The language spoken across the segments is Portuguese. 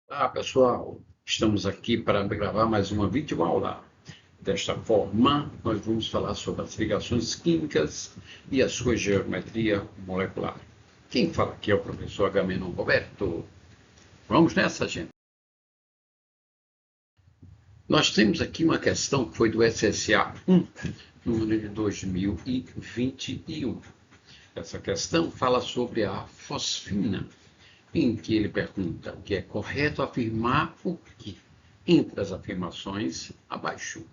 Olá, pessoal. Estamos aqui para gravar mais uma videoaula. Desta forma, nós vamos falar sobre as ligações químicas e a sua geometria molecular. Quem fala aqui é o professor Agamenon Roberto. Vamos nessa, gente. Nós temos aqui uma questão que foi do SSA 1, no ano de 2021. Essa questão fala sobre a fosfina, em que ele pergunta que é correto afirmar o que entre as afirmações abaixo.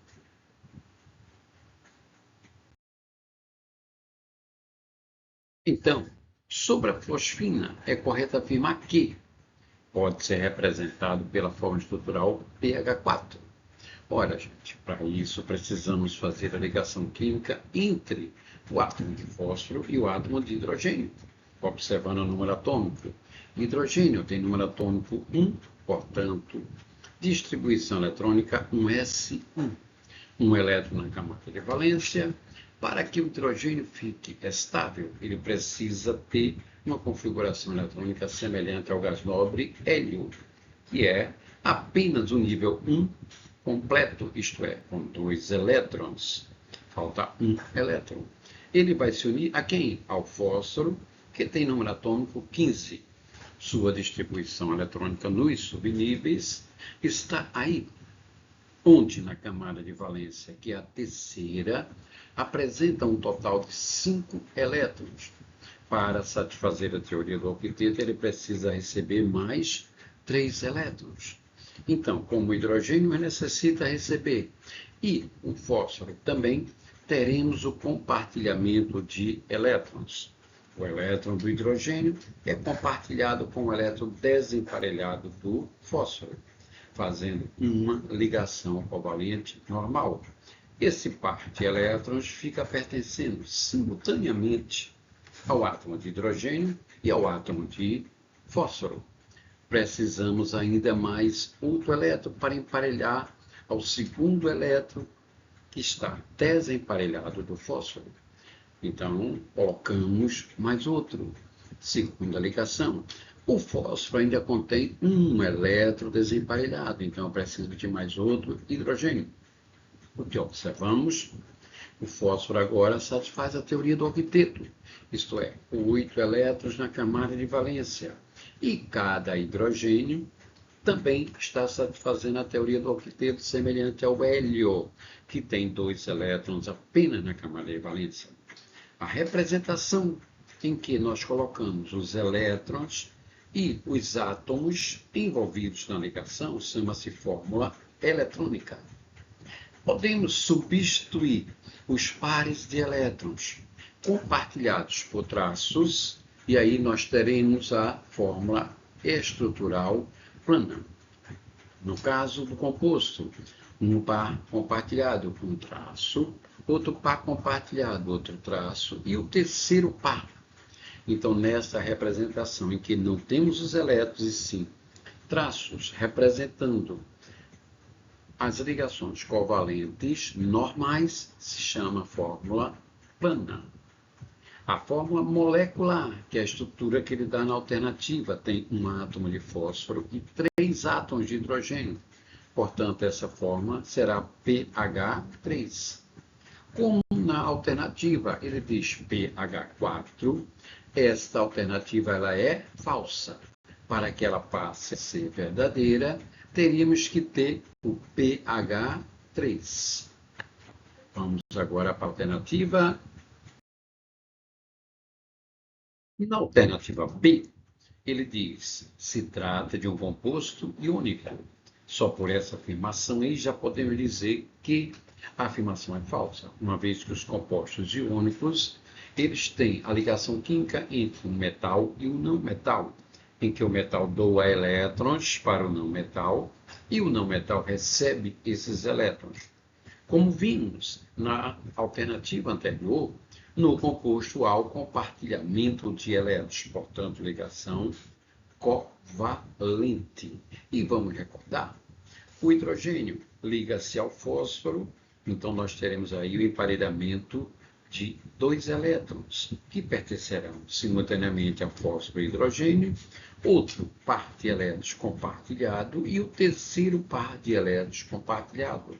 Então, sobre a fosfina, é correto afirmar que pode ser representado pela forma estrutural pH4. Ora, gente, para isso precisamos fazer a ligação química entre o átomo de fósforo e o átomo de hidrogênio, observando o número atômico. Hidrogênio tem número atômico 1, portanto, distribuição eletrônica 1s1. Um elétron na camada de valência. Para que o hidrogênio fique estável, ele precisa ter uma configuração eletrônica semelhante ao gás nobre hélio, que é apenas o nível 1 completo, isto é, com 2 elétrons. Falta um elétron. Ele vai se unir a quem? Ao fósforo, que tem número atômico 15. Sua distribuição eletrônica nos subníveis está aí, onde na camada de valência, que é a terceira, apresenta um total de 5 elétrons. Para satisfazer a teoria do octeto, ele precisa receber mais 3 elétrons. Então, como o hidrogênio necessita receber e o fósforo também, teremos o compartilhamento de elétrons. O elétron do hidrogênio é compartilhado com o elétron desemparelhado do fósforo, fazendo uma ligação covalente normal. Esse par de elétrons fica pertencendo simultaneamente ao átomo de hidrogênio e ao átomo de fósforo. Precisamos ainda mais outro elétron para emparelhar ao segundo elétron que está desemparelhado do fósforo. Então, colocamos mais outro. Segunda ligação. O fósforo ainda contém um elétron desemparelhado, então eu preciso de mais outro hidrogênio. O que observamos? O fósforo agora satisfaz a teoria do octeto, isto é, 8 elétrons na camada de valência. E cada hidrogênio também está satisfazendo a teoria do octeto semelhante ao hélio, que tem 2 elétrons apenas na camada de valência. A representação em que nós colocamos os elétrons e os átomos envolvidos na ligação chama-se fórmula eletrônica. Podemos substituir os pares de elétrons compartilhados por traços, e aí nós teremos a fórmula estrutural plana. No caso do composto, um par compartilhado com um traço, outro par compartilhado, outro traço, e o terceiro par. Então, nessa representação em que não temos os elétrons e sim traços representando as ligações covalentes normais, se chama fórmula plana. A fórmula molecular, que é a estrutura que ele dá na alternativa, tem um átomo de fósforo e 3 átomos de hidrogênio. Portanto, essa fórmula será pH3. Como na alternativa ele diz pH4, esta alternativa ela é falsa. Para que ela passe a ser verdadeira, teríamos que ter o pH3. Vamos agora para a alternativa. E na alternativa B, ele diz, se trata de um composto iônico. Só por essa afirmação aí já podemos dizer que a afirmação é falsa, uma vez que os compostos iônicos, eles têm a ligação química entre o metal e o não metal, em que o metal doa elétrons para o não metal e o não metal recebe esses elétrons. Como vimos na alternativa anterior, no composto há o compartilhamento de elétrons, portanto, ligação covalente. E vamos recordar, o hidrogênio liga-se ao fósforo, então nós teremos aí o emparelhamento de 2 elétrons, que pertencerão simultaneamente ao fósforo e hidrogênio, outro par de elétrons compartilhado e o terceiro par de elétrons compartilhado.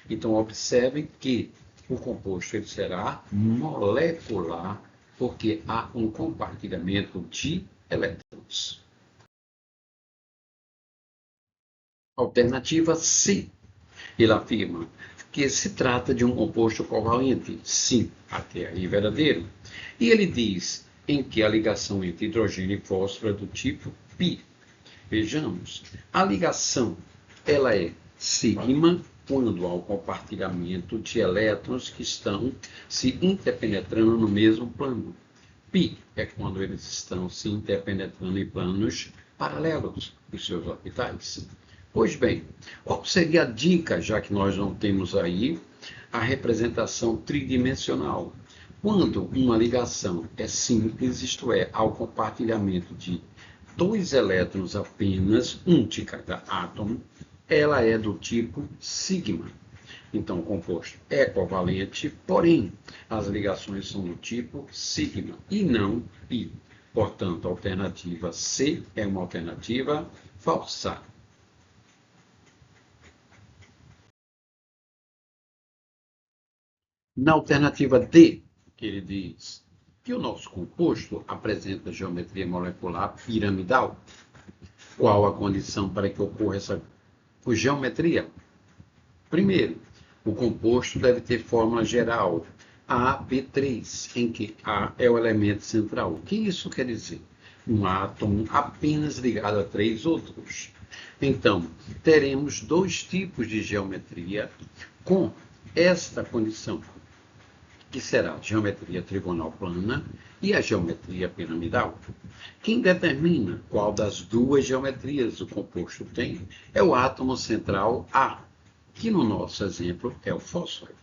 Então, observem que o composto ele será molecular, porque há um compartilhamento de elétrons. Alternativa C. Ele afirma que se trata de um composto covalente. Sim, até aí verdadeiro. E ele diz em que a ligação entre hidrogênio e fósforo é do tipo π. Vejamos, a ligação ela é sigma quando há o compartilhamento de elétrons que estão se interpenetrando no mesmo plano. Π é quando eles estão se interpenetrando em planos paralelos dos seus orbitais. Pois bem, qual seria a dica, já que nós não temos aí a representação tridimensional? Quando uma ligação é simples, isto é, ao compartilhamento de 2 elétrons apenas, um de cada átomo, ela é do tipo sigma. Então, o composto é covalente, porém, as ligações são do tipo sigma e não π. Portanto, a alternativa C é uma alternativa falsa. Na alternativa D, que ele diz que o nosso composto apresenta geometria molecular piramidal. Qual a condição para que ocorra essa geometria? Primeiro, o composto deve ter fórmula geral AB3, em que A é o elemento central. O que isso quer dizer? Um átomo apenas ligado a 3 outros. Então, teremos 2 tipos de geometria com esta condição, que será a geometria trigonal plana e a geometria piramidal. Quem determina qual das 2 geometrias o composto tem é o átomo central A, que no nosso exemplo é o fósforo.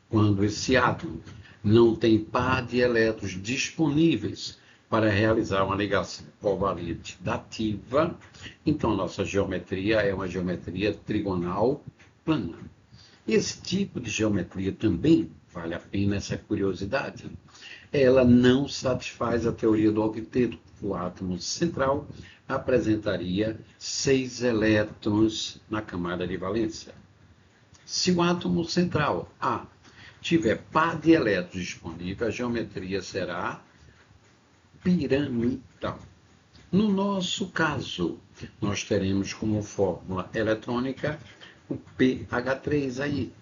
Quando esse átomo não tem par de elétrons disponíveis para realizar uma ligação covalente dativa, então nossa geometria é uma geometria trigonal plana. Esse tipo de geometria também vale a pena essa curiosidade. Ela não satisfaz a teoria do octeto. O átomo central apresentaria 6 elétrons na camada de valência. Se o átomo central A tiver par de elétrons disponível, a geometria será piramidal. No nosso caso, nós teremos como fórmula eletrônica o pH3 aí.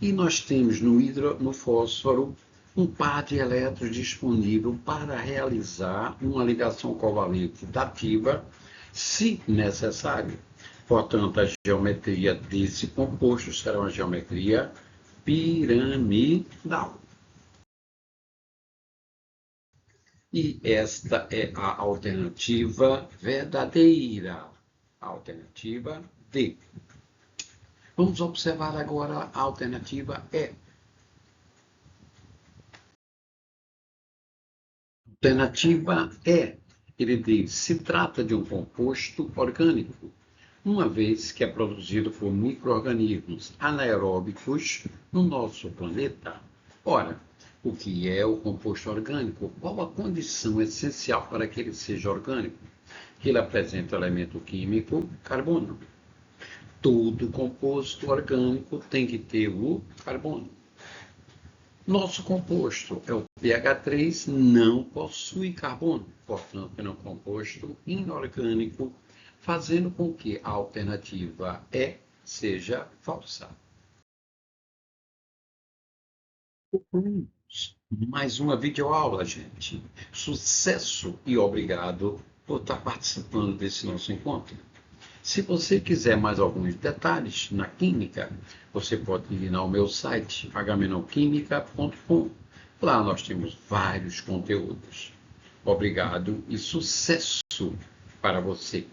E nós temos no fósforo um par de elétrons disponível para realizar uma ligação covalente dativa, se necessário. Portanto, a geometria desse composto será uma geometria piramidal. E esta é a alternativa verdadeira. A alternativa D. Vamos observar agora a alternativa E. Alternativa E. Ele diz, se trata de um composto orgânico, uma vez que é produzido por micro-organismos anaeróbicos no nosso planeta. Ora, o que é o composto orgânico? Qual a condição essencial para que ele seja orgânico? Que ele apresenta o elemento químico carbono. Todo composto orgânico tem que ter o carbono. Nosso composto é o pH3, não possui carbono, portanto é um composto inorgânico, fazendo com que a alternativa E seja falsa. Mais uma videoaula, gente. Sucesso e obrigado por estar participando desse nosso encontro. Se você quiser mais alguns detalhes na química, você pode ir ao meu site, agamenonquimica.com. Lá nós temos vários conteúdos. Obrigado e sucesso para você.